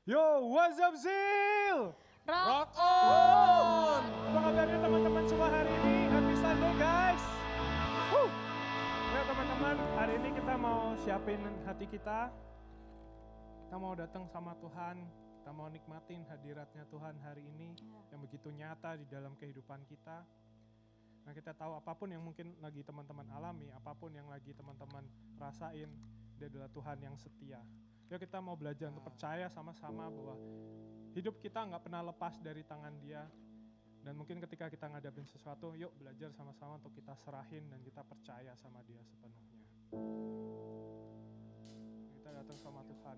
Yo, what's up Zil? Rock on! Apa kabarnya teman-teman semua hari ini? Happy Sunday guys! Woo! Ya teman-teman, hari ini kita mau siapin hati kita. Kita mau datang sama Tuhan. Kita mau nikmatin hadiratnya Tuhan hari ini yang begitu nyata di dalam kehidupan kita. Nah kita tahu apapun yang mungkin lagi teman-teman alami, apapun yang lagi teman-teman rasain, Dia adalah Tuhan yang setia. Yuk kita mau belajar untuk percaya sama-sama bahwa hidup kita nggak pernah lepas dari tangan Dia. Dan mungkin ketika kita ngadapin sesuatu, yuk belajar sama-sama untuk kita serahin dan kita percaya sama Dia sepenuhnya. Kita datang sama Tuhan.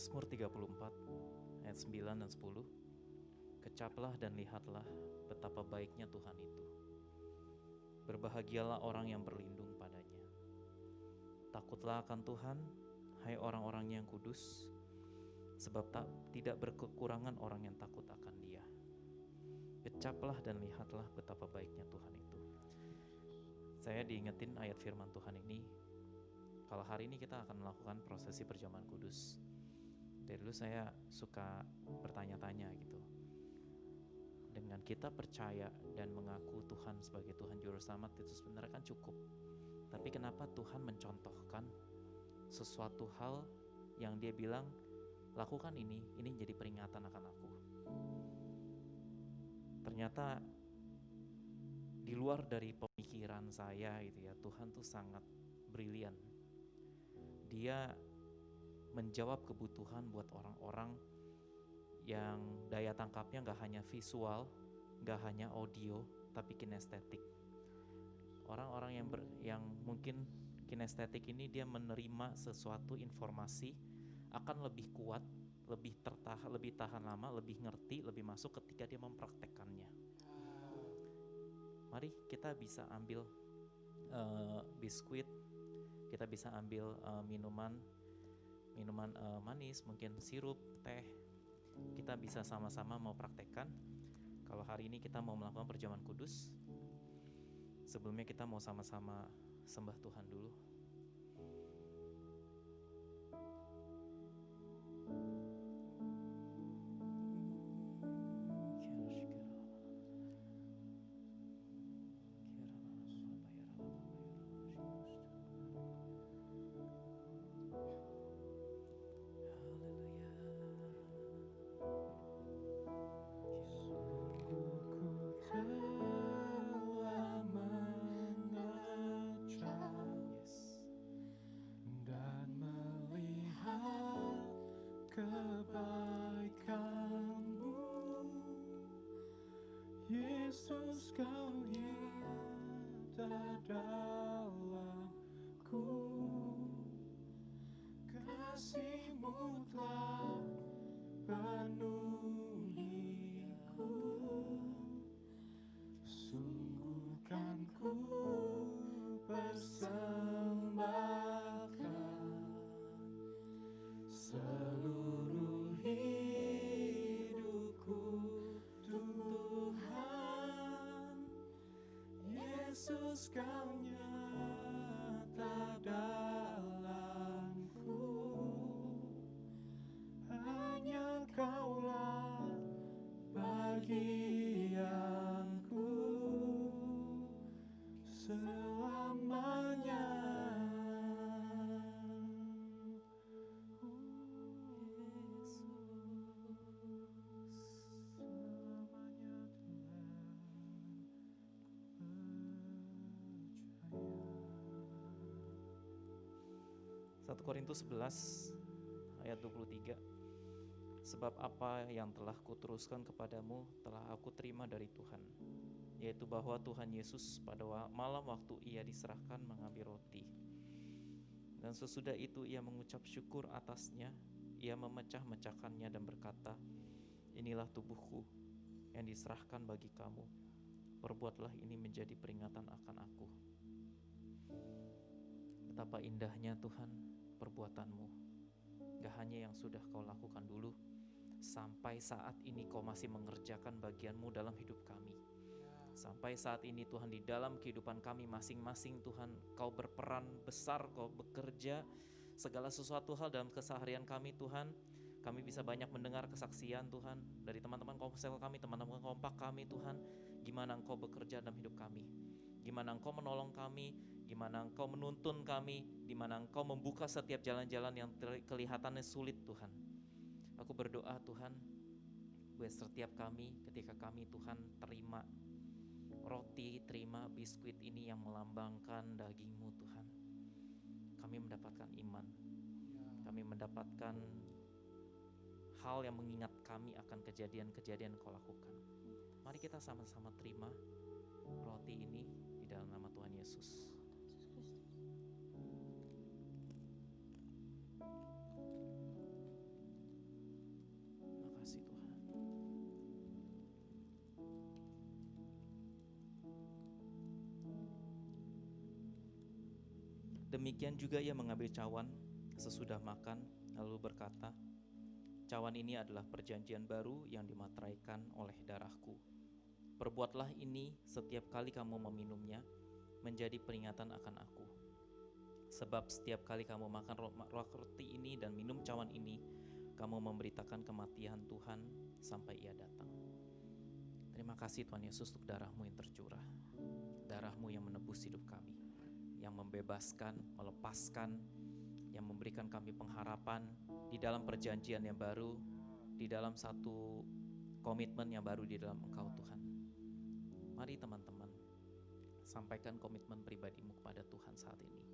Mazmur 34 ayat 9 dan 10. Kecaplah dan lihatlah betapa baiknya Tuhan itu. Berbahagialah orang yang berlindung padanya. Takutlah akan Tuhan, hai orang-orang yang kudus, sebab tidak berkekurangan orang yang takut akan Dia. Kecaplah dan lihatlah betapa baiknya Tuhan itu. Saya diingetin ayat firman Tuhan ini. Kalau hari ini kita akan melakukan prosesi perjamuan kudus. Dari dulu saya suka bertanya-tanya gitu. Dengan kita percaya dan mengaku Tuhan sebagai Tuhan Juru Selamat itu sebenarnya kan cukup. Tapi kenapa Tuhan mencontohkan sesuatu hal yang Dia bilang, lakukan ini jadi peringatan akan aku. Ternyata di luar dari pemikiran saya gitu ya, Tuhan tuh sangat brilian. Dia menjawab kebutuhan buat orang-orang yang daya tangkapnya gak hanya visual, gak hanya audio, tapi kinestetik. Orang-orang yang mungkin kinestetik ini dia menerima sesuatu informasi akan lebih kuat, lebih tahan lama, lebih ngerti, lebih masuk ketika dia mempraktekkannya. Mari kita bisa ambil biskuit, kita bisa ambil minuman manis, mungkin sirup, teh. Kita bisa sama-sama mau praktekkan. Kalau hari ini kita mau melakukan perjamuan kudus, sebelumnya kita mau sama-sama sembah Tuhan dulu. Kebaikanmu, Yesus, Kau nyata dalamku. Kasih-Mu telah penuhiku. Sungguh kan ku persembahkan seluruh hidupku, Tuhan. Yesus, Kau nyata dalamku. Hanya Kaulah bagianku selamanya. Selamanya Tuhan percaya. 1 Korintus 11 ayat 23. Sebab apa yang telah kuteruskan kepadamu telah aku terima dari Tuhan, yaitu bahwa Tuhan Yesus pada malam waktu Ia diserahkan mengambil roti, dan sesudah itu Ia mengucap syukur atasnya, Ia memecah-mecahkannya dan berkata, inilah tubuhku yang diserahkan bagi kamu, perbuatlah ini menjadi peringatan akan aku. Betapa indahnya Tuhan perbuatanmu. Gak hanya yang sudah kau lakukan dulu, sampai saat ini kau masih mengerjakan bagianmu dalam hidup kami. Sampai saat ini Tuhan, di dalam kehidupan kami masing-masing Tuhan, Kau berperan besar, Kau bekerja segala sesuatu hal dalam keseharian kami Tuhan. Kami bisa banyak mendengar kesaksian Tuhan dari teman-teman komsel kami, teman-teman kompak kami Tuhan. Gimana Engkau bekerja dalam hidup kami, gimana Engkau menolong kami, gimana Engkau menuntun kami, gimana Engkau membuka setiap jalan-jalan yang kelihatannya sulit Tuhan. Aku berdoa Tuhan, buat setiap kami ketika kami Tuhan terima roti, terima biskuit ini yang melambangkan daging-Mu Tuhan, kami mendapatkan iman, kami mendapatkan hal yang mengingat kami akan kejadian-kejadian Kau lakukan. Mari kita sama-sama terima roti ini di dalam nama Tuhan Yesus. Demikian juga ia mengambil cawan sesudah makan, lalu berkata, "Cawan ini adalah perjanjian baru yang dimateraikan oleh darahku. Perbuatlah ini setiap kali kamu meminumnya, menjadi peringatan akan aku. Sebab setiap kali kamu makan roti ini dan minum cawan ini, kamu memberitakan kematian Tuhan sampai ia datang." Terima kasih Tuhan Yesus untuk darah-Mu yang tercurah, darah-Mu yang menebus hidup kami, yang membebaskan, melepaskan, yang memberikan kami pengharapan di dalam perjanjian yang baru, di dalam satu komitmen yang baru di dalam Engkau Tuhan. Mari teman-teman, sampaikan komitmen pribadimu kepada Tuhan saat ini.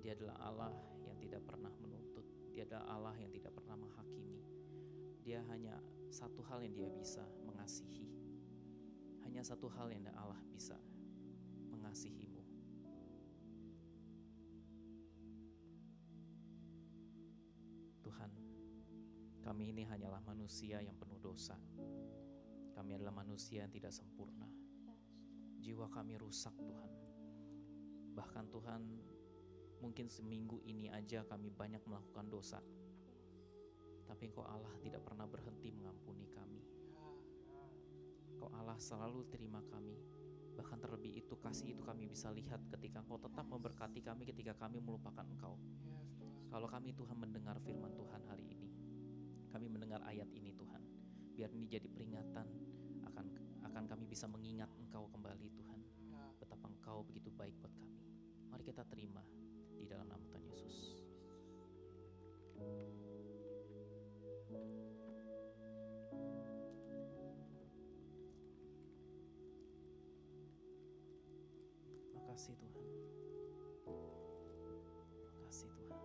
Dia adalah Allah yang tidak pernah menuntut, Dia adalah Allah yang tidak pernah menghakimi. Dia hanya satu hal yang Dia bisa, mengasihi. Hanya satu hal yang Allah bisa, mengasihimu. Tuhan, kami ini hanyalah manusia yang penuh dosa. Kami adalah manusia yang tidak sempurna. Jiwa kami rusak Tuhan. Bahkan Tuhan, mungkin seminggu ini aja kami banyak melakukan dosa. Tapi Engkau Allah tidak pernah berhenti mengampuni kami. Engkau Allah selalu terima kami. Bahkan terlebih itu, kasih itu kami bisa lihat ketika Engkau tetap memberkati kami ketika kami melupakan Engkau. Kalau kami Tuhan mendengar firman Tuhan hari ini, kami mendengar ayat ini Tuhan, biar ini jadi peringatan akan kami bisa mengingat Engkau kembali Tuhan. Betapa Engkau begitu baik buat kami. Mari kita terima di dalam nama Tuhan Yesus. Makasih Tuhan. Makasih Tuhan.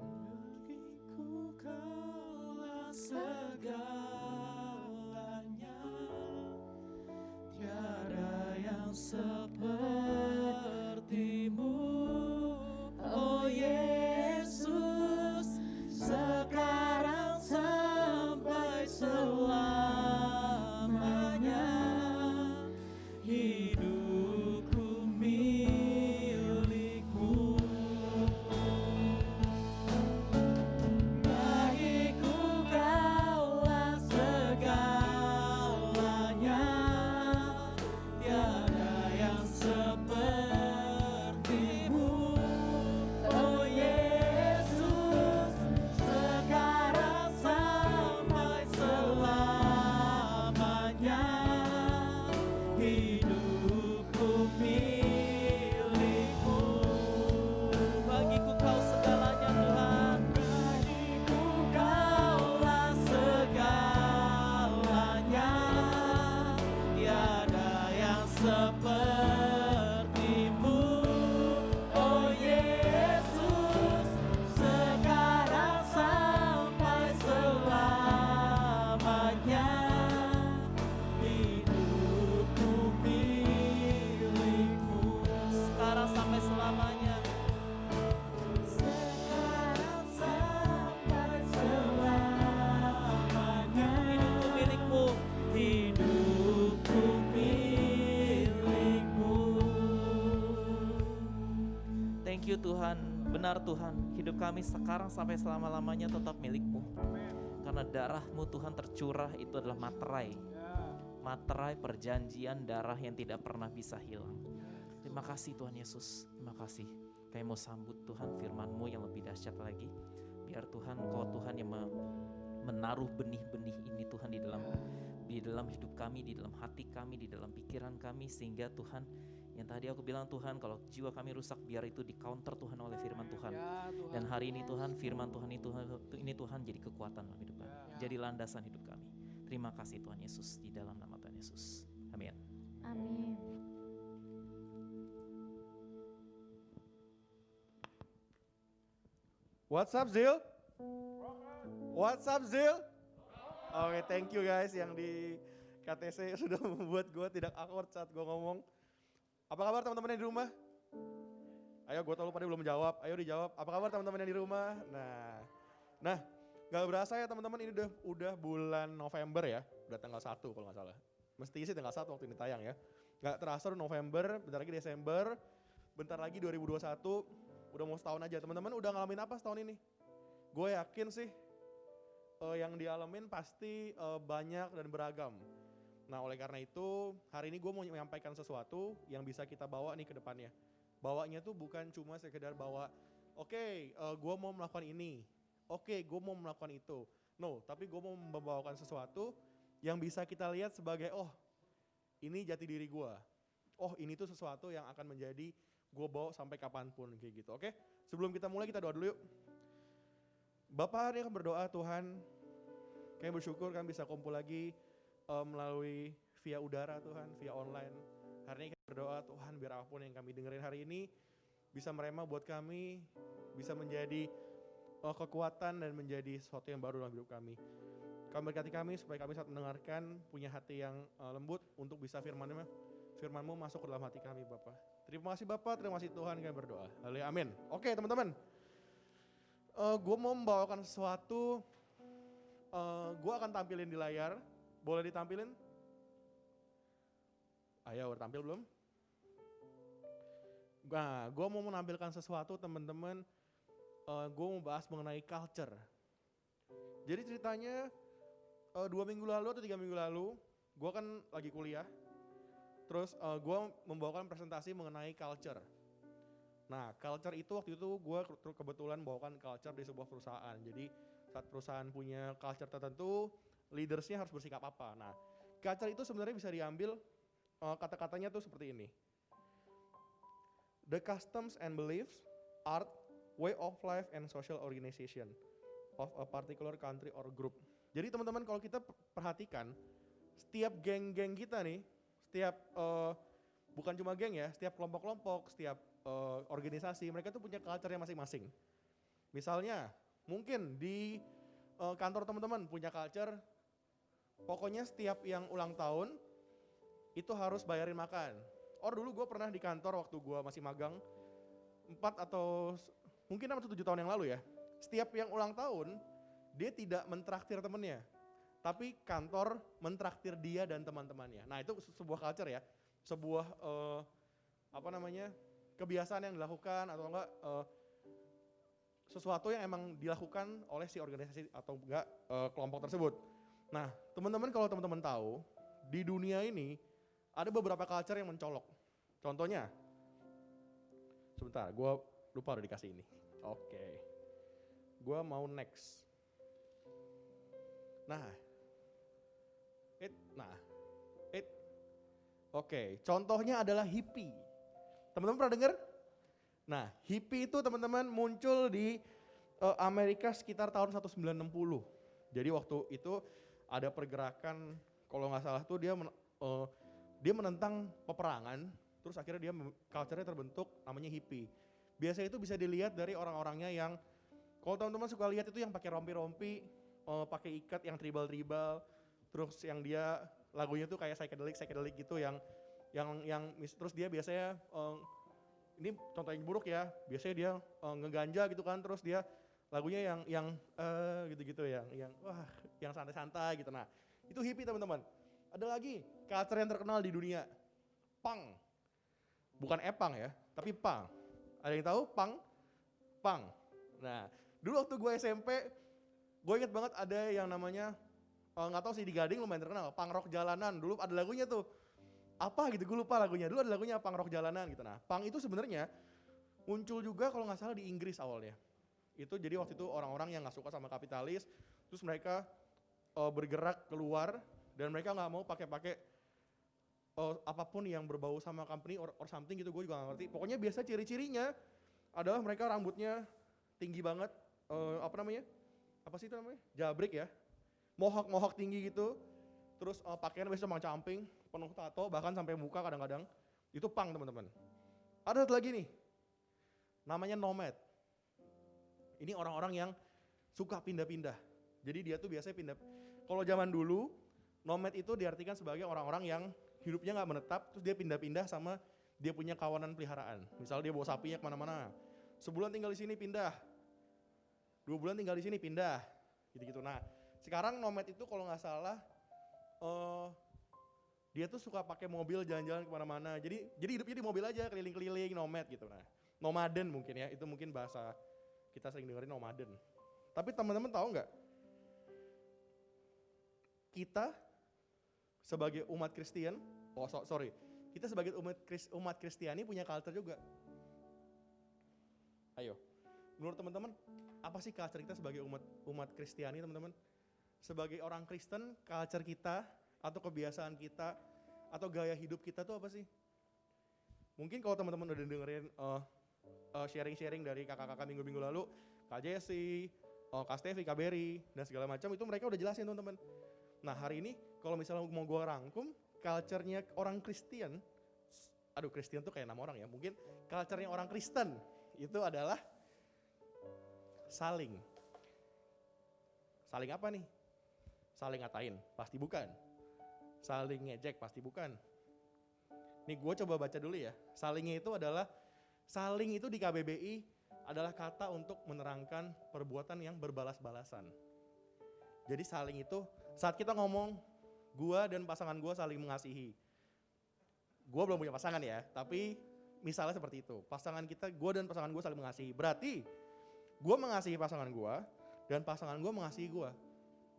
Bagiku Kaulah segalanya, tiada yang sepertimu, oh Yesus, sekarang sampai selamanya. Hidupku milikmu, bagiku Kaulah segalanya, tiada yang sepertimu, oh Yesus, sekarang sampai selamanya. Hidupku milikmu, bagiku Kau segalanya Tuhan. Bagiku Kaulah segalanya, tiada yang sepertimu, oh Yesus, sekarang sampai selamanya. Hidupku milikmu, sekarang sampai selamanya. Sekarang sampai selamanya. Hidupku milikmu, hidupku milikmu. Thank you Tuhan, benar Tuhan, hidup kami sekarang sampai selama-lamanya tetap milik-Mu. Karena darah-Mu Tuhan tercurah, itu adalah materai. Materai perjanjian darah yang tidak pernah bisa hilang. Terima kasih Tuhan Yesus, terima kasih. Kami mau sambut Tuhan firman-Mu yang lebih dahsyat lagi. Biar Tuhan, Kau Tuhan yang menaruh benih-benih ini Tuhan di dalam hidup kami, di dalam hati kami, di dalam pikiran kami, sehingga Tuhan, yang tadi aku bilang Tuhan, kalau jiwa kami rusak, biar itu di counter Tuhan oleh firman Tuhan. Dan hari ini Tuhan, firman Tuhan ini Tuhan jadi kekuatan dalam hidup kami, jadi landasan hidup kami. Terima kasih Tuhan Yesus, di dalam nama Tuhan Yesus. Amin. Amin. What's up Zil? What's up Zil? Oke, thank you guys yang di KTC sudah membuat gue tidak awkward saat gue ngomong. Apa kabar teman-teman yang di rumah? Ayo, gue tau lu pada belum menjawab. Ayo dijawab. Apa kabar teman-teman yang di rumah? Nah, gak berasa ya teman-teman, ini udah bulan November ya. Udah tanggal 1 kalau gak salah. Mesti sih tanggal 1 waktu ini tayang ya. Gak terasa udah November, bentar lagi Desember, bentar lagi 2021, udah mau setahun aja. Teman-teman udah ngalamin apa setahun ini? Gue yakin sih yang dialamin pasti banyak dan beragam. Nah oleh karena itu hari ini gue mau menyampaikan sesuatu yang bisa kita bawa nih ke depannya. Bawanya tuh bukan cuma sekedar bawa, oke, gue mau melakukan ini, oke, gue mau melakukan itu. No, tapi gue mau membawakan sesuatu yang bisa kita lihat sebagai, oh ini jati diri gue. Oh ini tuh sesuatu yang akan menjadi gue bawa sampai kapanpun kayak gitu. Oke, sebelum kita mulai kita doa dulu yuk. Bapak hari akan berdoa, Tuhan kami bersyukur kami bisa kumpul lagi melalui via udara Tuhan, via online. Hari ini kami berdoa Tuhan biar apapun yang kami dengerin hari ini bisa merema buat kami, bisa menjadi kekuatan dan menjadi sesuatu yang baru dalam hidup kami. Kami berkati kami supaya kami saat mendengarkan punya hati yang lembut untuk bisa firman-Mu masuk ke dalam hati kami Bapak. Terima kasih Bapak, terima kasih Tuhan kami berdoa. Haleluya, amin. Oke teman-teman, gue mau membawakan sesuatu, gue akan tampilin di layar. Boleh ditampilin? Ayo, udah tampil belum? Nah, gue mau menampilkan sesuatu teman-teman, gue mau bahas mengenai culture. Jadi ceritanya 2 minggu lalu atau 3 minggu lalu, gue kan lagi kuliah, terus gue membawakan presentasi mengenai culture. Nah, culture itu waktu itu gue kebetulan bawakan culture di sebuah perusahaan. Jadi saat perusahaan punya culture tertentu, leadersnya harus bersikap apa. Nah, culture itu sebenarnya bisa diambil kata-katanya tuh seperti ini. The customs and beliefs, art, way of life and social organization of a particular country or group. Jadi teman-teman kalau kita perhatikan, setiap geng-geng kita nih, setiap bukan cuma geng ya, setiap kelompok-kelompok, setiap organisasi, mereka tuh punya culture-nya masing-masing. Misalnya, mungkin di kantor teman-teman punya culture, pokoknya setiap yang ulang tahun itu harus bayarin makan. Dulu gue pernah di kantor waktu gue masih magang 4 atau mungkin 6 atau 7 tahun yang lalu ya. Setiap yang ulang tahun dia tidak mentraktir temennya, tapi kantor mentraktir dia dan teman-temannya. Nah itu sebuah culture ya, sebuah kebiasaan yang dilakukan atau enggak sesuatu yang emang dilakukan oleh si organisasi atau enggak kelompok tersebut. Nah, teman-teman kalau teman-teman tahu, di dunia ini ada beberapa culture yang mencolok. Contohnya, sebentar, gue lupa udah dikasih ini. Oke, gue mau next. Oke, contohnya adalah hippie. Teman-teman pernah dengar? Nah, hippie itu teman-teman muncul di Amerika sekitar tahun 1960. Jadi waktu itu ada pergerakan, kalau nggak salah tuh dia menentang peperangan, terus akhirnya dia culture-nya terbentuk namanya hippie. Biasanya itu bisa dilihat dari orang-orangnya yang, kalau teman-teman suka lihat itu yang pakai rompi-rompi, pakai ikat yang tribal-tribal, terus yang dia lagunya tuh kayak psychedelic gitu yang terus dia biasanya ini contoh yang buruk ya, biasanya dia ngeganja gitu kan, terus dia lagunya yang gitu-gitu yang wah yang santai-santai gitu. Nah itu hippie teman-teman. Ada lagi culture yang terkenal di dunia, punk. Bukan epang ya, tapi punk. Ada yang tahu punk? Punk. Nah dulu waktu gue SMP, gue inget banget ada yang namanya nggak tahu sih di Gading lumayan terkenal, punk rock jalanan. Dulu ada lagunya tuh apa gitu, gue lupa lagunya. Dulu ada lagunya punk rock jalanan gitu. Nah punk itu sebenarnya muncul juga kalau nggak salah di Inggris awalnya. Itu jadi waktu itu orang-orang yang nggak suka sama kapitalis, terus mereka bergerak keluar dan mereka nggak mau pakai apapun yang berbau sama company or something gitu, gue juga nggak ngerti. Pokoknya biasa ciri-cirinya adalah mereka rambutnya tinggi banget, jabrik ya, mohawk tinggi gitu, terus pakaian biasa camping, penuh tato, bahkan sampai muka kadang-kadang. Itu punk teman-teman. Ada satu lagi nih, namanya nomad. Ini orang-orang yang suka pindah-pindah. Jadi dia tuh biasanya pindah. Kalau zaman dulu, nomad itu diartikan sebagai orang-orang yang hidupnya nggak menetap, terus dia pindah-pindah sama dia punya kawanan peliharaan. Misalnya dia bawa sapinya kemana-mana. Sebulan tinggal di sini pindah, 2 bulan tinggal di sini pindah, gitu-gitu. Nah, sekarang nomad itu kalau nggak salah Dia tuh suka pakai mobil jalan-jalan kemana-mana. Jadi hidupnya di mobil aja, keliling-keliling, nomad gitu. Nah, nomaden mungkin ya, itu mungkin bahasa kita sering dengerin nomaden. Tapi teman-teman tahu nggak? Kita sebagai umat Kristen, kita sebagai umat Kristiani punya culture juga. Ayo, menurut teman-teman, apa sih culture kita sebagai umat Kristiani, teman-teman? Sebagai orang Kristen, culture kita atau kebiasaan kita atau gaya hidup kita tuh apa sih? Mungkin kalau teman-teman udah dengerin sharing-sharing dari kakak-kakak minggu-minggu lalu, Kak Jesse, Kak Stevi, Kak Berry, dan segala macam, itu mereka udah jelasin teman-teman. Nah hari ini kalau misalnya mau gue rangkum, culture-nya orang Kristen, Kristen tuh kayak nama orang ya, mungkin culture-nya orang Kristen itu adalah saling. Saling apa nih? Saling ngatain? Pasti bukan. Saling ngejek? Pasti bukan. Nih gue coba baca dulu ya. Salingnya itu adalah, saling itu di KBBI adalah kata untuk menerangkan perbuatan yang berbalas-balasan. Jadi saling itu, saat kita ngomong, gue dan pasangan gue saling mengasihi. Gue belum punya pasangan ya, tapi misalnya seperti itu. Gue dan pasangan gue saling mengasihi. Berarti, gue mengasihi pasangan gue, dan pasangan gue mengasihi gue.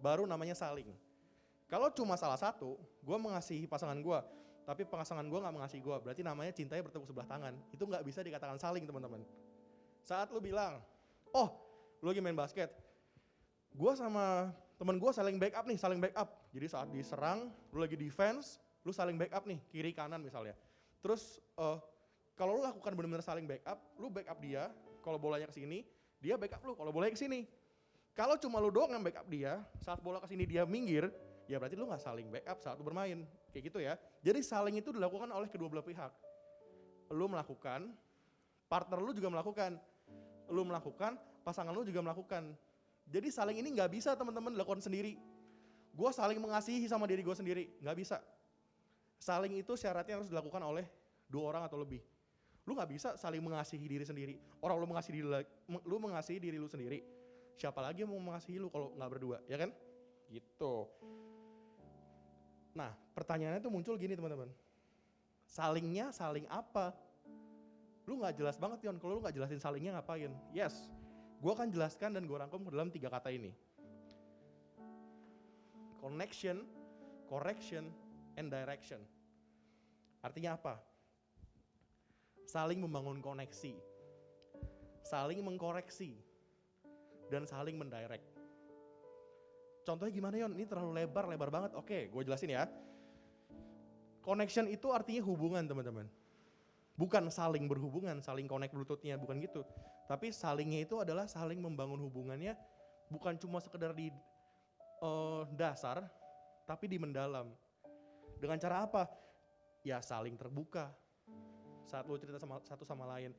Baru namanya saling. Kalau cuma salah satu, gue mengasihi pasangan gue, tapi pasangan gue gak mengasihi gue, berarti namanya cintanya bertepuk sebelah tangan. Itu gak bisa dikatakan saling, teman-teman. Saat lu bilang, lu lagi main basket, gue sama temen gue saling backup nih, saling backup. Jadi saat diserang, lu lagi defense, lu saling backup nih, kiri kanan misalnya. Terus kalau lu lakukan benar-benar saling backup, lu backup dia, kalau bolanya ke sini, dia backup lu, kalau bolanya ke sini. Kalau cuma lu doang yang backup dia, saat bola ke sini dia minggir, ya berarti lu gak saling backup saat lu bermain. Kayak gitu ya. Jadi saling itu dilakukan oleh kedua belah pihak. Lu melakukan, partner lu juga melakukan. Lu melakukan, pasangan lu juga melakukan. Jadi saling ini gak bisa teman-teman dilakukan sendiri. Gue saling mengasihi sama diri gue sendiri, gak bisa. Saling itu syaratnya harus dilakukan oleh 2 orang atau lebih. Lu gak bisa saling mengasihi diri sendiri. Orang lu mengasihi diri lu sendiri. Siapa lagi yang mau mengasihi lu kalau gak berdua, ya kan? Gitu. Nah, pertanyaannya tuh muncul gini teman-teman. Salingnya saling apa? Lu gak jelas banget Yon, kalau lu gak jelasin salingnya ngapain? Yes, gue akan jelaskan dan gue rangkum dalam 3 kata ini. Connection, correction, and direction. Artinya apa? Saling membangun koneksi, saling mengkoreksi, dan saling mendirect. Contohnya gimana Yon? Ini terlalu lebar banget. Oke, gue jelasin ya. Connection itu artinya hubungan teman-teman. Bukan saling berhubungan, saling connect bluetooth-nya, bukan gitu. Tapi salingnya itu adalah saling membangun hubungannya, bukan cuma sekedar di dasar, tapi di mendalam. Dengan cara apa? Ya saling terbuka. Saat lu cerita satu sama lain.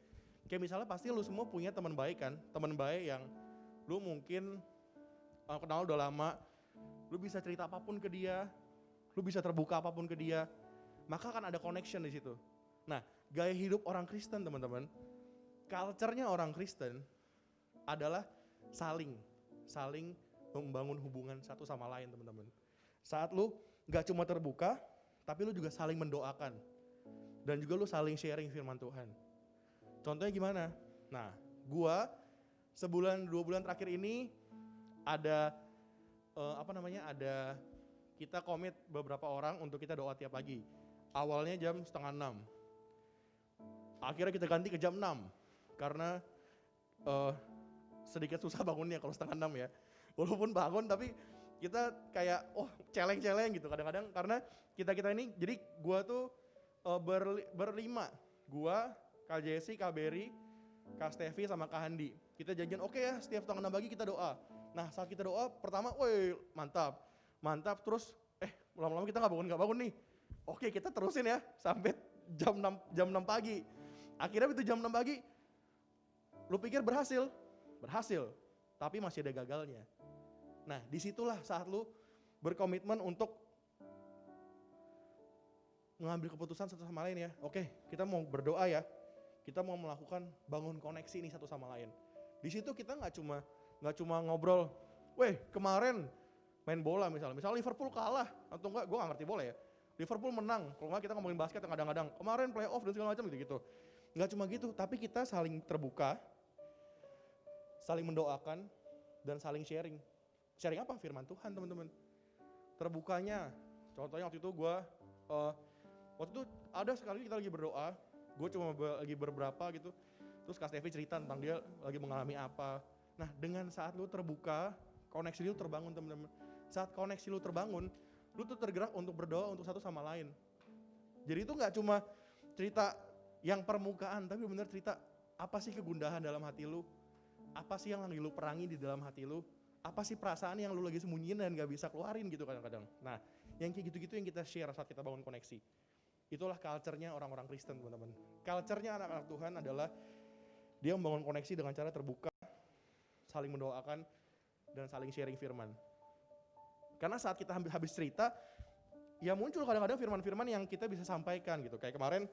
Kayak misalnya pasti lu semua punya teman baik kan? Teman baik yang lu mungkin kenal udah lama, lu bisa cerita apapun ke dia, lu bisa terbuka apapun ke dia, maka akan ada connection di situ. Nah, gaya hidup orang Kristen teman-teman, culture-nya orang Kristen adalah saling membangun hubungan satu sama lain teman-teman. Saat lu gak cuma terbuka, tapi lu juga saling mendoakan, dan juga lu saling sharing firman Tuhan. Contohnya gimana? Nah, gua sebulan 2 bulan terakhir ini ada kita komit beberapa orang untuk kita doa tiap pagi. Awalnya jam 5:30. Akhirnya kita ganti ke jam 6 karena sedikit susah bangunnya kalau 5:30 ya. Walaupun bangun tapi kita kayak celeng-celeng gitu kadang-kadang karena kita ini, jadi gua tuh berlima. Gua, Kak Jesse, Kak Berry, Kak Stevi sama Kak Handi. Kita janjian oke ya, setiap 5:30 pagi kita doa. Nah saat kita doa pertama, woi mantap, terus lama-lama kita nggak bangun nih. Oke kita terusin ya sampai jam 6 pagi. Akhirnya itu jam 6 pagi, lu pikir berhasil, tapi masih ada gagalnya. Nah disitulah saat lu berkomitmen untuk mengambil keputusan satu sama lain ya. Oke kita mau berdoa ya, kita mau melakukan bangun koneksi ini satu sama lain. Di situ kita nggak cuma ngobrol, kemarin main bola misalnya Liverpool kalah atau enggak, gue nggak ngerti bola ya. Liverpool menang, kalau nggak kita ngomongin basket yang kadang-kadang kemarin playoff dan segala macam gitu-gitu. Nggak cuma gitu, tapi kita saling terbuka, saling mendoakan, dan saling sharing. Sharing apa? Firman Tuhan teman-teman. Terbukanya, contohnya waktu itu waktu itu ada sekali kita lagi berdoa, gue cuma lagi beberapa gitu, terus Kak Stevi cerita tentang dia lagi mengalami apa. Nah dengan saat lu terbuka, koneksi lu terbangun teman-teman. Saat koneksi lu terbangun, lu tuh tergerak untuk berdoa untuk satu sama lain. Jadi itu nggak cuma cerita yang permukaan, tapi benar cerita apa sih kegundahan dalam hati lu, apa sih yang lagi lu perangi di dalam hati lu, apa sih perasaan yang lu lagi sembunyiin dan gak bisa keluarin gitu kadang-kadang. Nah yang kayak gitu-gitu yang kita share saat kita bangun koneksi. Itulah culture-nya orang-orang Kristen teman-teman. Culture-nya anak-anak Tuhan adalah dia membangun koneksi dengan cara terbuka, saling mendoakan, dan saling sharing firman. Karena saat kita habis cerita, ya muncul kadang-kadang firman-firman yang kita bisa sampaikan gitu. Kayak kemarin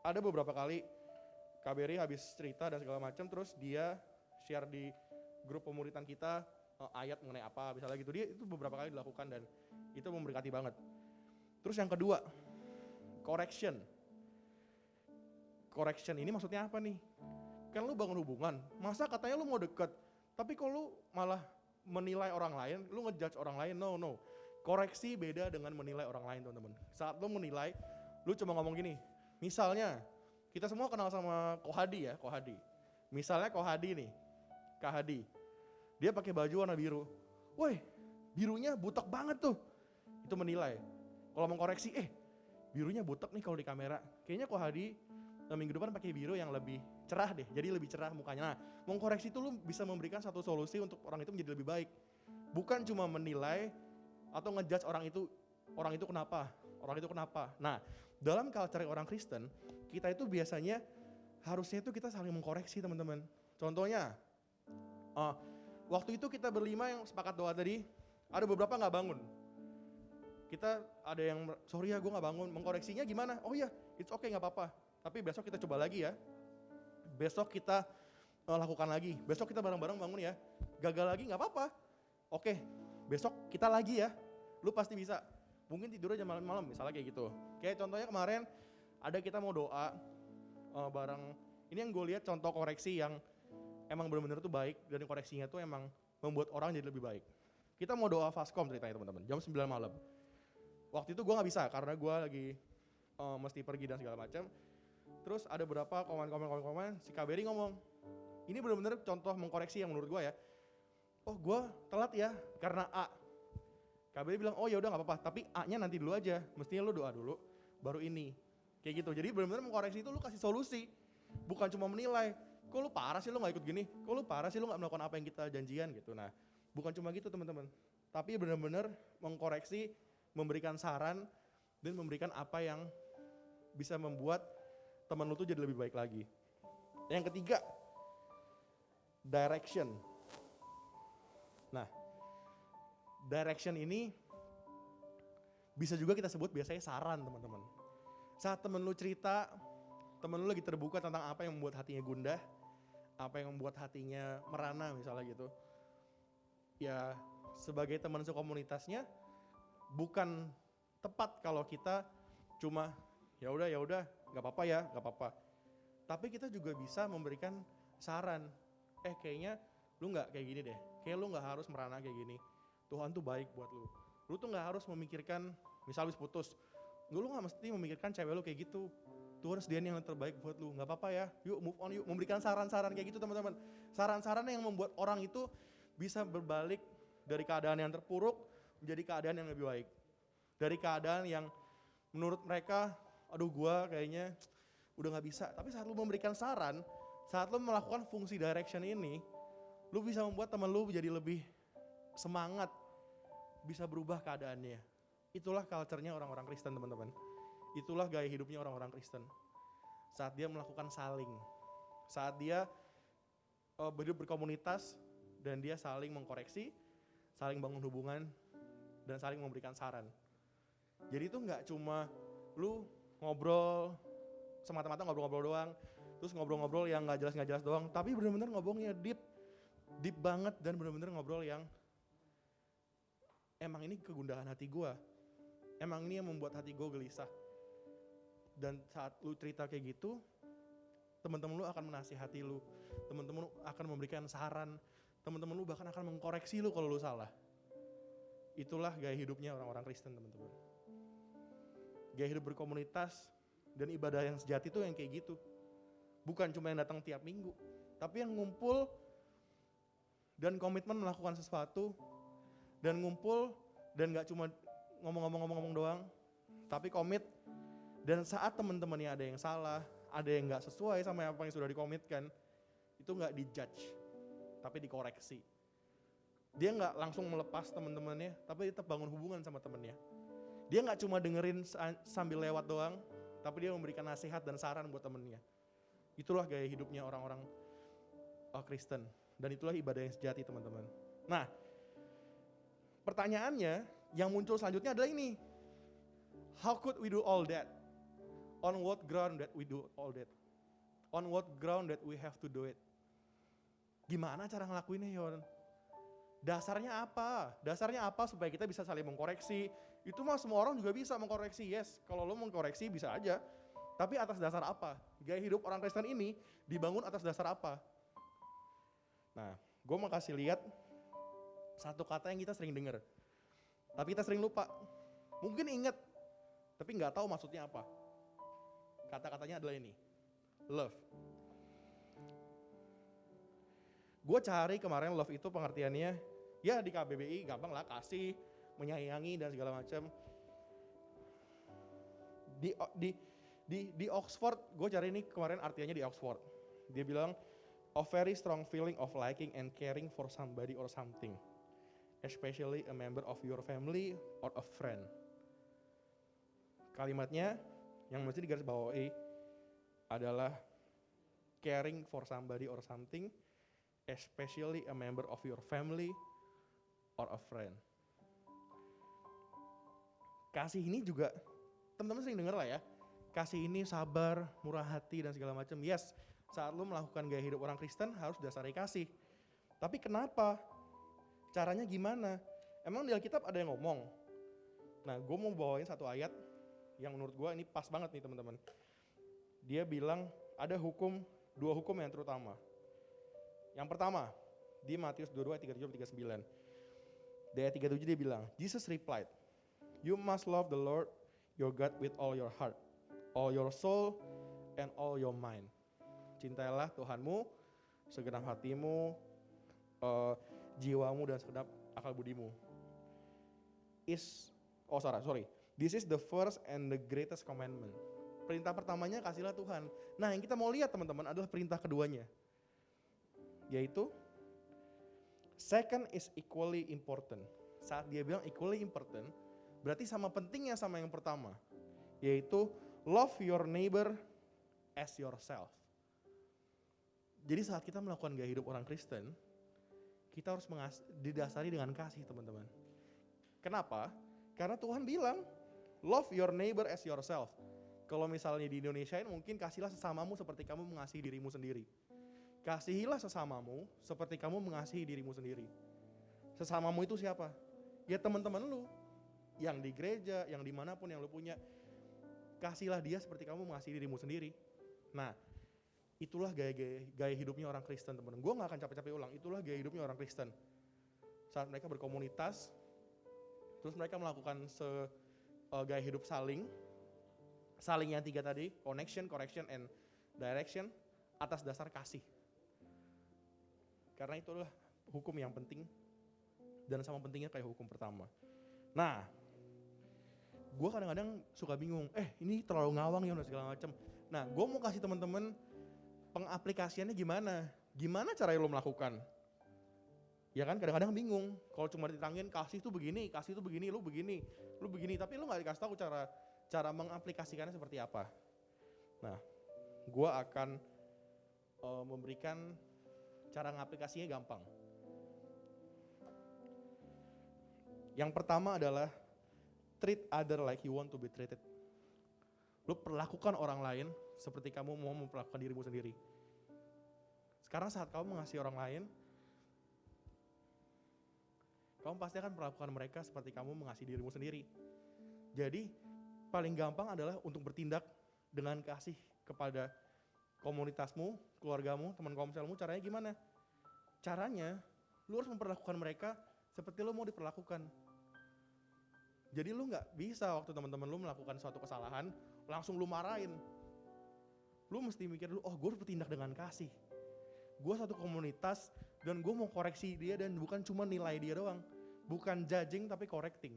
ada beberapa kali KBRI habis cerita dan segala macam, terus dia share di grup pemuritan kita ayat mengenai apa, misalnya gitu. Dia itu beberapa kali dilakukan dan itu memberkati banget. Terus yang kedua, correction. Correction ini maksudnya apa nih? Kan lu bangun hubungan, masa katanya lu mau deket, tapi kok lu malah menilai orang lain, lu ngejudge orang lain, no. Koreksi beda dengan menilai orang lain teman-teman. Saat lu menilai, lu cuma ngomong gini, misalnya, kita semua kenal sama Kohadi ya, Kohadi. Misalnya Kohadi nih, Kak Hadi, dia pakai baju warna biru, woi birunya butek banget tuh, itu menilai. Kalau mengkoreksi, birunya butek nih kalau di kamera, kayaknya Kohadi minggu depan pakai biru yang lebih cerah deh, jadi lebih cerah mukanya. Nah, mengkoreksi itu lu bisa memberikan satu solusi untuk orang itu menjadi lebih baik. Bukan cuma menilai atau ngejudge orang itu kenapa. Nah, dalam culture orang Kristen, kita itu biasanya harusnya itu kita saling mengkoreksi teman-teman. Contohnya, waktu itu kita berlima yang sepakat doa tadi, ada beberapa nggak bangun. Kita ada yang, sorry ya gue nggak bangun, mengkoreksinya gimana? Oh iya, it's okay nggak apa-apa. Tapi besok kita coba lagi ya. Besok kita lakukan lagi. Besok kita bareng-bareng bangun ya. Gagal lagi nggak apa-apa. Oke, besok kita lagi ya. Lu pasti bisa. Mungkin tidurnya jam malam-malam, misalnya kayak gitu. Kayak contohnya kemarin ada kita mau doa bareng. Ini yang gue lihat contoh koreksi yang emang benar-benar tuh baik dan koreksinya tuh emang membuat orang jadi lebih baik. Kita mau doa Faskom ceritanya teman-teman, jam 9 malam. Waktu itu gue nggak bisa karena gue lagi mesti pergi dan segala macam. Terus ada beberapa komen, si KBRI ngomong, ini benar-benar contoh mengkoreksi yang menurut gue ya. Oh gue telat ya karena A. KBRI bilang, oh ya udah nggak apa-apa, tapi A-nya nanti dulu aja. Mestinya lu doa dulu, baru ini. Kayak gitu. Jadi benar-benar mengkoreksi itu lu kasih solusi, bukan cuma menilai. Kok lu parah sih lu nggak ikut gini? Kok lu parah sih lu nggak melakukan apa yang kita janjian gitu. Nah, bukan cuma gitu teman-teman, tapi benar-benar mengkoreksi, memberikan saran dan memberikan apa yang bisa membuat teman lu tuh jadi lebih baik lagi. Yang ketiga, direction. Nah, direction ini bisa juga kita sebut biasanya saran teman-teman. Saat temen lu cerita, temen lu lagi terbuka tentang apa yang membuat hatinya gundah, apa yang membuat hatinya merana misalnya gitu. Ya sebagai teman sekomunitasnya bukan tepat kalau kita cuma ya udah nggak apa-apa. Tapi kita juga bisa memberikan saran. Kayaknya lu nggak kayak gini deh. Kayak lu nggak harus merana kayak gini. Tuhan tuh baik buat lu. Lu tuh nggak harus memikirkan misal habis putus. Lu nggak mesti memikirkan cewek lu kayak gitu. Tuhan sediain yang terbaik buat lu. Nggak apa-apa ya. Yuk move on yuk. Memberikan saran-saran kayak gitu teman-teman. Saran-saran yang membuat orang itu bisa berbalik dari keadaan yang terpuruk menjadi keadaan yang lebih baik. Dari keadaan yang menurut mereka, aduh gua kayaknya udah gak bisa. Tapi saat lu memberikan saran, saat lu melakukan fungsi direction ini, lu bisa membuat teman lu jadi lebih semangat, bisa berubah keadaannya. Itulah culture-nya orang-orang Kristen teman-teman. Itulah gaya hidupnya orang-orang Kristen. Saat dia melakukan saling, saat dia hidup berkomunitas dan dia saling mengkoreksi, saling bangun hubungan, dan saling memberikan saran. Jadi itu gak cuma lu ngobrol semata-mata ngobrol-ngobrol doang, terus ngobrol-ngobrol yang gak jelas doang, tapi benar-benar ngobrolnya deep banget dan benar-benar ngobrol yang emang ini kegundahan hati gue. Emang ini yang membuat hati gue gelisah. Dan saat lu cerita kayak gitu, teman-teman lu akan menasihati lu, teman-teman lu akan memberikan saran, teman-teman lu bahkan akan mengkoreksi lu kalau lu salah. Itulah gaya hidupnya orang-orang Kristen, teman-teman. Gaya hidup berkomunitas dan ibadah yang sejati itu yang kayak gitu. Bukan cuma yang datang tiap minggu, tapi yang ngumpul dan komitmen melakukan sesuatu, dan ngumpul dan gak cuma ngomong-ngomong doang, tapi komit. Dan saat teman-temannya ada yang salah, ada yang gak sesuai sama apa yang sudah dikomitkan, itu gak dijudge, tapi dikoreksi. Dia gak langsung melepas teman-temannya, tapi dia tetap bangun hubungan sama temannya. Dia gak cuma dengerin sambil lewat doang, tapi dia memberikan nasihat dan saran buat temannya. Itulah gaya hidupnya orang-orang Kristen. Dan itulah ibadah yang sejati, teman-teman. Nah, pertanyaannya yang muncul selanjutnya adalah ini. How could we do all that? On what ground that we do all that? On what ground that we have to do it? Gimana cara ngelakuinnya, Yon? Dasarnya apa? Dasarnya apa supaya kita bisa saling mengkoreksi? Itu mah semua orang juga bisa mengkoreksi, yes. Kalau lo mengkoreksi bisa aja. Tapi atas dasar apa? Gaya hidup orang Kristen ini dibangun atas dasar apa? Nah, gue mau kasih lihat satu kata yang kita sering dengar. Tapi kita sering lupa. Mungkin inget, tapi nggak tahu maksudnya apa. Kata-katanya adalah ini, love. Gue cari kemarin love itu pengertiannya, ya di KBBI gampang lah, kasih, menyayangi dan segala macam. Di Oxford, gue cari ini kemarin artinya di Oxford. Dia bilang, a very strong feeling of liking and caring for somebody or something, especially a member of your family or a friend. Kalimatnya yang mesti digarisbawahi adalah caring for somebody or something, especially a member of your family or a friend. Kasih ini juga, teman-teman sering dengar lah ya, kasih ini sabar, murah hati dan segala macam. Yes, saat lo melakukan gaya hidup orang Kristen harus dasari kasih. Tapi kenapa? Caranya gimana? Emang di Alkitab ada yang ngomong? Nah, gue mau bawain satu ayat yang menurut gue ini pas banget nih, teman-teman. Dia bilang ada dua hukum yang terutama. Yang pertama, di Matius 22 ayat 37-39. Di ayat 37 dia bilang, Jesus replied, "You must love the Lord your God with all your heart, all your soul, and all your mind." Cintailah Tuhanmu segenap hatimu, jiwamu dan segenap akal budimu. This is the first and the greatest commandment. Perintah pertamanya kasihlah Tuhan. Nah, yang kita mau lihat, teman-teman, adalah perintah keduanya, yaitu second is equally important. Saat dia bilang equally important, berarti sama pentingnya sama yang pertama, yaitu love your neighbor as yourself. Jadi saat kita melakukan gaya hidup orang Kristen, kita harus didasari dengan kasih, teman-teman. Kenapa? Karena Tuhan bilang, love your neighbor as yourself. Kalau misalnya di Indonesia ini mungkin kasihlah sesamamu seperti kamu mengasihi dirimu sendiri. Kasihilah sesamamu seperti kamu mengasihi dirimu sendiri. Sesamamu itu siapa? Ya teman-teman lu, yang di gereja, yang dimanapun yang lu punya. Kasihlah dia seperti kamu mengasihi dirimu sendiri. Nah, itulah gaya hidupnya orang Kristen, teman-teman. Gue gak akan capek-capek ulang, itulah gaya hidupnya orang Kristen. Saat mereka berkomunitas, terus mereka melakukan gaya hidup saling yang tiga tadi, connection, correction, and direction, atas dasar kasih. Karena itulah hukum yang penting, dan sama pentingnya kayak hukum pertama. Nah, gue kadang-kadang suka bingung, ini terlalu ngawang ya, segala macam. Nah, gue mau kasih teman-teman pengaplikasiannya gimana? Gimana cara lo melakukan? Ya kan, kadang-kadang bingung. Kalau cuma ditangin kasih tuh begini, lu begini, tapi lu nggak dikasih tahu cara mengaplikasikannya seperti apa. Nah, gue akan memberikan cara ngaplikasinya gampang. Yang pertama adalah treat other like you want to be treated. Lu perlakukan orang lain seperti kamu mau memperlakukan dirimu sendiri. Sekarang saat kamu mengasihi orang lain, kamu pasti akan memperlakukan mereka seperti kamu mengasihi dirimu sendiri. Jadi paling gampang adalah untuk bertindak dengan kasih kepada komunitasmu, keluargamu, teman komselmu. Caranya gimana? Caranya, lu harus memperlakukan mereka seperti lu mau diperlakukan. Jadi lu nggak bisa waktu teman-teman lu melakukan suatu kesalahan, langsung lu marahin. Lu mesti mikir dulu, oh gue harus bertindak dengan kasih. Gue satu komunitas dan gue mau koreksi dia dan bukan cuma nilai dia doang. Bukan judging tapi correcting.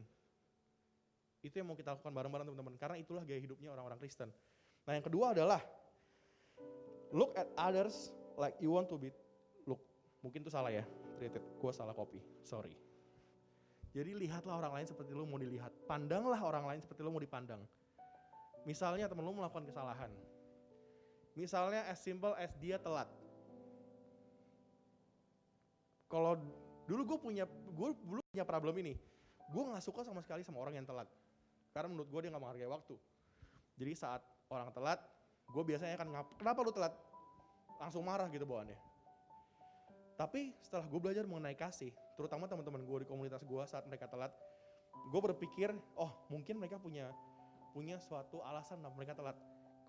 Itu yang mau kita lakukan bareng-bareng teman-teman. Karena itulah gaya hidupnya orang-orang Kristen. Nah yang kedua adalah, look at others like you want to be look. Mungkin itu salah ya, treated. Gue salah copy, sorry. Jadi lihatlah orang lain seperti lu mau dilihat. Pandanglah orang lain seperti lu mau dipandang. Misalnya temen lu melakukan kesalahan. Misalnya as simple as dia telat. Kalau dulu gue punya problem ini. Gue gak suka sama sekali sama orang yang telat. Karena menurut gue dia gak menghargai waktu. Jadi saat orang telat, gue biasanya akan kenapa lu telat? Langsung marah gitu bawaannya. Tapi setelah gue belajar mengenai kasih, terutama teman-teman gue di komunitas gue saat mereka telat, gue berpikir, oh mungkin mereka punya suatu alasan kenapa mereka telat.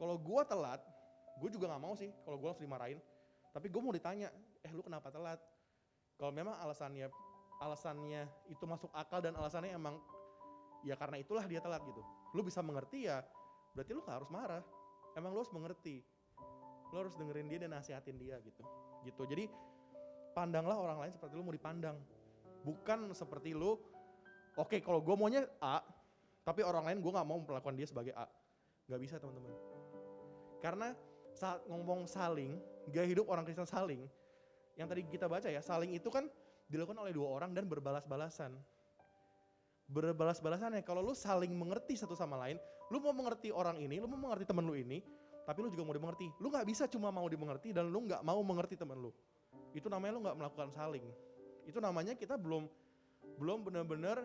Kalau gue telat, gue juga gak mau sih kalau gue langsung dimarahin. Tapi gue mau ditanya, lu kenapa telat? Kalau memang alasannya itu masuk akal dan alasannya emang ya karena itulah dia telat gitu. Lu bisa mengerti ya, berarti lu gak harus marah. Emang lu harus mengerti. Lu harus dengerin dia dan nasihatin dia gitu. Jadi pandanglah orang lain seperti lu mau dipandang. Bukan seperti lu, oke, kalau gue maunya A, tapi orang lain gue gak mau memperlakukan dia sebagai A. Gak bisa teman-teman. Karena saat ngomong saling, gaya hidup orang Kristen saling, yang tadi kita baca ya, saling itu kan dilakukan oleh dua orang dan berbalas-balasan. Berbalas-balasan ya, kalau lu saling mengerti satu sama lain, lu mau mengerti orang ini, lu mau mengerti temen lu ini, tapi lu juga mau dimengerti. Lu gak bisa cuma mau dimengerti dan lu gak mau mengerti temen lu. Itu namanya lu gak melakukan saling. Itu namanya kita belum benar-benar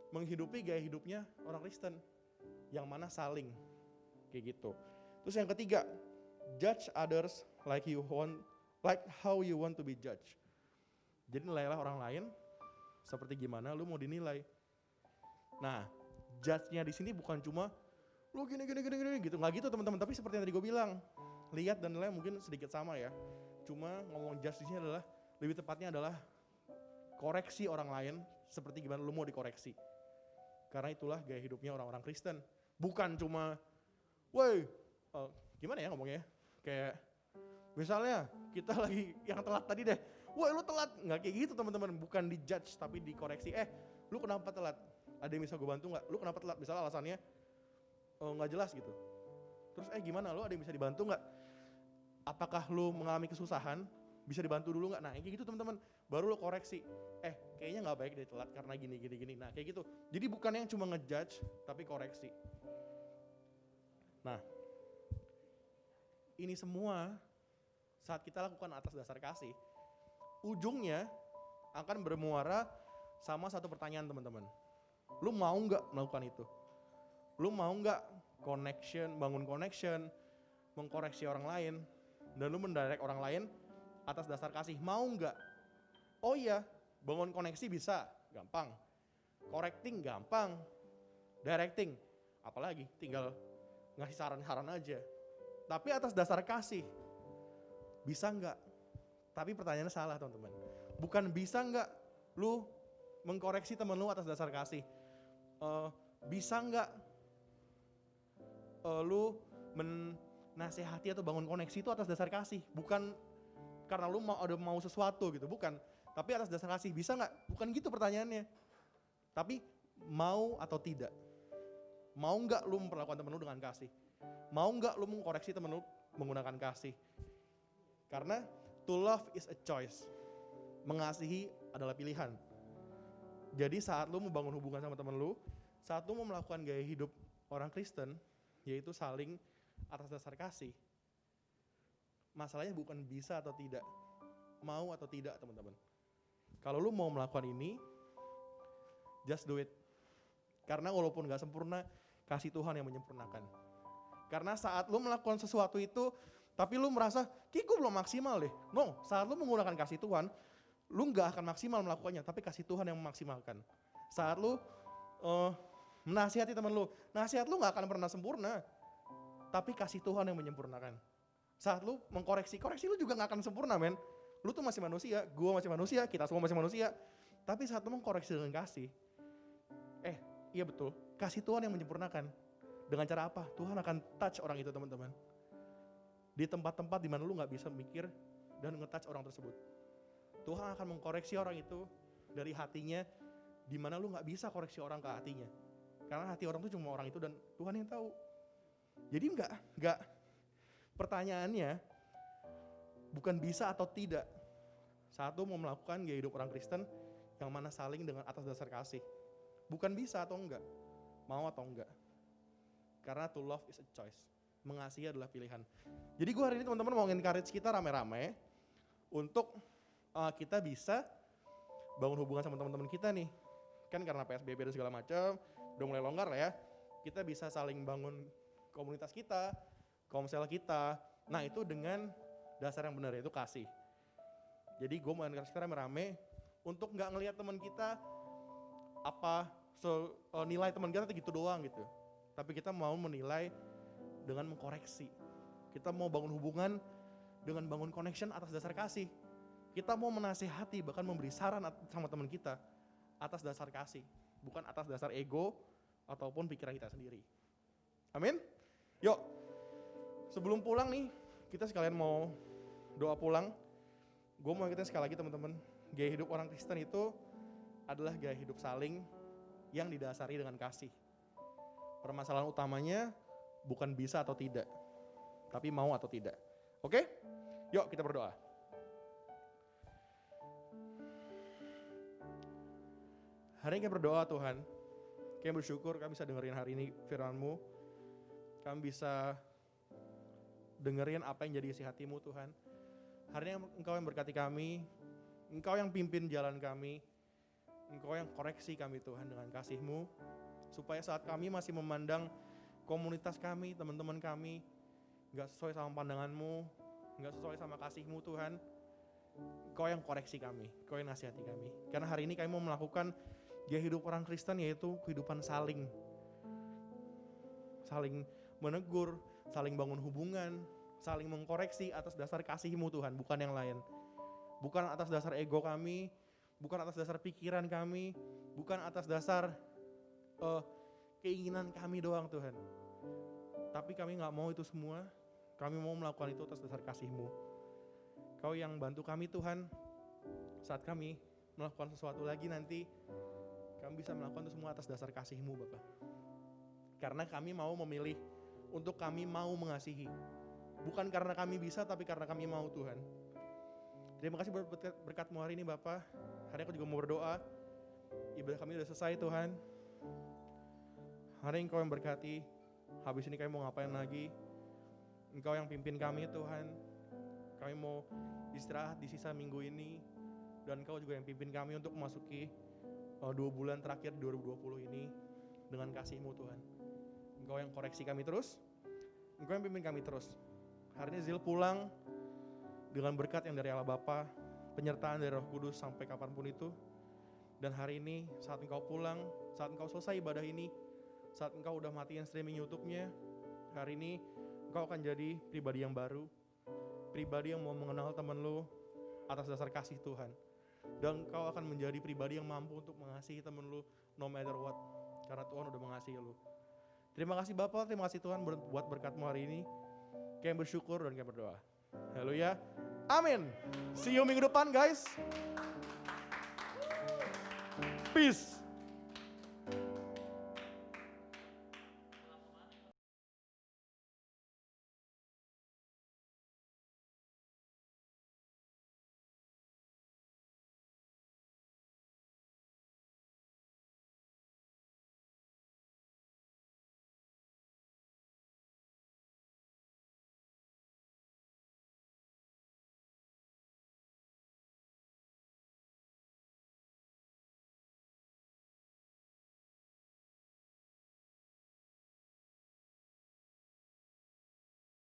menghidupi gaya hidupnya orang Kristen. Yang mana saling. Kayak gitu. Terus yang ketiga, judge others like how you want to be judged. Jadi nilailah orang lain seperti gimana lu mau dinilai. Nah, judge-nya di sini bukan cuma lu gini gitu, nggak gitu teman-teman. Tapi seperti yang tadi gue bilang, lihat dan nilai mungkin sedikit sama ya. Cuma ngomong judge di sini adalah lebih tepatnya adalah koreksi orang lain seperti gimana lu mau dikoreksi. Karena itulah gaya hidupnya orang-orang Kristen. Bukan cuma, woi, gimana ya ngomongnya? Kayak misalnya kita lagi yang telat tadi deh, woi lu telat, nggak kayak gitu teman-teman. Bukan di judge tapi dikoreksi. Lu kenapa telat? Ada yang bisa gue bantu nggak? Lu kenapa telat? Misalnya alasannya nggak jelas gitu. Terus gimana? Lu ada yang bisa dibantu nggak? Apakah lu mengalami kesusahan? Bisa dibantu dulu nggak? Nah kayak gitu teman-teman. Baru lu koreksi. Kayaknya nggak baik deh telat karena gini. Nah kayak gitu. Jadi bukan yang cuma ngejudge tapi koreksi. Nah ini semua saat kita lakukan atas dasar kasih, ujungnya akan bermuara sama satu pertanyaan teman-teman. Lu mau nggak melakukan itu? Lu mau nggak bangun connection, mengkoreksi orang lain, dan lu mendirect orang lain atas dasar kasih? Mau nggak? Oh iya, bangun koneksi bisa, gampang. Correcting gampang. Directing, apalagi tinggal ngasih saran-saran aja. Tapi atas dasar kasih, bisa nggak? Tapi pertanyaannya salah teman-teman. Bukan bisa nggak lu mengkoreksi temen lu atas dasar kasih. Bisa nggak lu menasehati atau bangun koneksi itu atas dasar kasih. Bukan karena lu mau sesuatu gitu, bukan. Tapi atas dasar kasih, bisa nggak? Bukan gitu pertanyaannya. Tapi mau atau tidak. Mau nggak lu memperlakukan temen lu dengan kasih? Mau nggak lu mengkoreksi temen lu menggunakan kasih? Karena to love is a choice. Mengasihi adalah pilihan. Jadi saat lu mau bangun hubungan sama temen lu, saat lu mau melakukan gaya hidup orang Kristen, yaitu saling atas dasar kasih, masalahnya bukan bisa atau tidak, mau atau tidak teman-teman. Kalau lu mau melakukan ini, just do it. Karena walaupun gak sempurna, kasih Tuhan yang menyempurnakan. Karena saat lu melakukan sesuatu itu, tapi lu merasa, kayaknya gue belum maksimal deh. No, saat lu menggunakan kasih Tuhan, lu gak akan maksimal melakukannya, tapi kasih Tuhan yang memaksimalkan. Saat lu menasihati teman lu. Nasihat lu gak akan pernah sempurna. Tapi kasih Tuhan yang menyempurnakan. Saat lu koreksi lu juga gak akan sempurna, men. Lu tuh masih manusia, gua masih manusia, kita semua masih manusia. Tapi saat lu mengkoreksi dengan kasih, iya betul, kasih Tuhan yang menyempurnakan. Dengan cara apa? Tuhan akan touch orang itu, teman-teman. Di tempat-tempat di mana lu gak bisa mikir dan nge-touch orang tersebut. Tuhan akan mengkoreksi orang itu dari hatinya, di mana lu gak bisa koreksi orang ke hatinya. Karena hati orang itu cuma orang itu dan Tuhan yang tahu. Jadi enggak pertanyaannya bukan bisa atau tidak. Satu mau melakukan gaya hidup orang Kristen yang mana saling dengan atas dasar kasih. Bukan bisa atau enggak, mau atau enggak. Karena to love is a choice. Mengasihi adalah pilihan. Jadi gue hari ini teman-teman mau encourage kita rame-rame untuk kita bisa bangun hubungan sama teman-teman kita nih. Kan karena PSBB dan segala macam, udah mulai longgar lah ya. Kita bisa saling bangun komunitas kita, komsel kita. Nah itu dengan dasar yang benar, yaitu kasih. Jadi gue mau encourage kita rame-rame untuk gak ngelihat teman kita nilai teman kita gitu doang gitu. Tapi kita mau menilai dengan mengkoreksi. Kita mau bangun hubungan dengan bangun connection atas dasar kasih. Kita mau menasihati, bahkan memberi saran sama teman kita atas dasar kasih. Bukan atas dasar ego ataupun pikiran kita sendiri. Amin? Yuk, sebelum pulang nih, kita sekalian mau doa pulang. Gue mau ingetin sekali lagi teman-teman, gaya hidup orang Kristen itu adalah gaya hidup saling yang didasari dengan kasih. Permasalahan utamanya bukan bisa atau tidak, tapi mau atau tidak. Oke? Yuk kita berdoa. Hari ini kami berdoa Tuhan, kami bersyukur kami bisa dengerin hari ini firman-Mu. Kami bisa dengerin apa yang jadi isi hati-Mu Tuhan. Hari ini Engkau yang berkati kami, Engkau yang pimpin jalan kami, Engkau yang koreksi kami Tuhan dengan kasih-Mu, supaya saat kami masih memandang komunitas kami, teman-teman kami, gak sesuai sama pandangan-Mu, gak sesuai sama kasih-Mu Tuhan, Engkau yang koreksi kami, Engkau yang nasihati kami. Karena hari ini kami mau melakukan gaya hidup orang Kristen, yaitu kehidupan saling menegur, saling bangun hubungan, saling mengkoreksi atas dasar kasih-Mu Tuhan, bukan yang lain. Bukan atas dasar ego kami, bukan atas dasar pikiran kami, bukan atas dasar keinginan kami doang Tuhan. Tapi kami gak mau itu semua, kami mau melakukan itu atas dasar kasih-Mu. Kau yang bantu kami Tuhan, saat kami melakukan sesuatu lagi nanti, kami bisa melakukan itu semua atas dasar kasih-Mu Bapak. Karena kami mau memilih untuk kami mau mengasihi. Bukan karena kami bisa, tapi karena kami mau Tuhan. Terima kasih buat berkat-Mu hari ini Bapak. Hari ini aku juga mau berdoa. Ibadah kami sudah selesai Tuhan. Hari ini Engkau yang berkati. Habis ini kami mau ngapain lagi. Engkau yang pimpin kami Tuhan. Kami mau istirahat di sisa minggu ini. Dan Engkau juga yang pimpin kami untuk memasuki 2 bulan terakhir 2020 ini dengan kasih-Mu Tuhan. Engkau yang koreksi kami terus. Engkau yang pimpin kami terus. Hari ini Zil pulang dengan berkat yang dari Allah Bapa, penyertaan dari Roh Kudus sampai kapanpun itu. Dan hari ini saat engkau pulang, saat engkau selesai ibadah ini, saat engkau udah matiin streaming YouTube-nya, hari ini engkau akan jadi pribadi yang baru, pribadi yang mau mengenal teman lu atas dasar kasih Tuhan. Dan engkau akan menjadi pribadi yang mampu untuk mengasihi teman lu no matter what, karena Tuhan udah mengasihi lu. Terima kasih Bapak, terima kasih Tuhan buat berkat-Mu hari ini. Kami bersyukur dan kami berdoa. Haleluya. Amin. See you minggu depan guys. Peace.